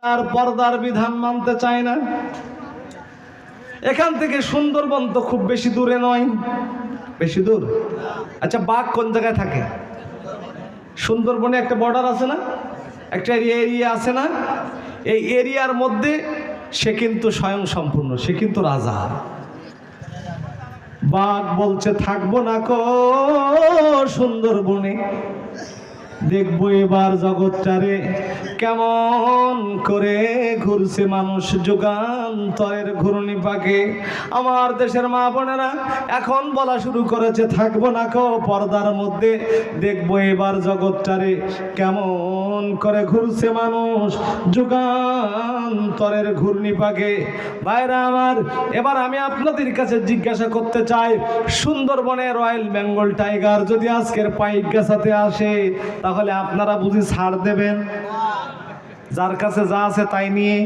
আর পর্দার বিধান মানতে চায় না। এখান থেকে সুন্দরবন তো খুব বেশি দূরে নয়, বেশি দূর। আচ্ছা, বাঘ কোন জায়গায় থাকে? সুন্দরবনে একটা বর্ডার আছে না, একটা এরিয়া আছে না? এই এরিয়ার মধ্যে সে কিন্তু স্বয়ং সম্পূর্ণ, সে কিন্তু রাজা। বাঘ বলছে থাকবো না কো সুন্দরবনে, দেখবো এবার জগৎটারে কেমন করে ঘুরছে মানুষ যুগান্তরের ঘূর্ণি পাকে। আমার দেশের মা বোনেরা এখন বলা শুরু করেছে থাকবো না কো পর্দার মধ্যে, দেখবো এবার জগৎটারে কেমন করে ঘুরছে মানুষ যুগান্তরের ঘূর্ণি পাকে। ভাইরা আমার, এবার আমি আপনাদের কাছে জিজ্ঞাসা করতে চাই, সুন্দরবনে রয়্যাল বেঙ্গল টাইগার যদি আজকের পাইকগাছাতে আসে, তাহলে আপনারা বুঝি ছাড় দেবেন? যার কাছে যা আছে তাই নিয়ে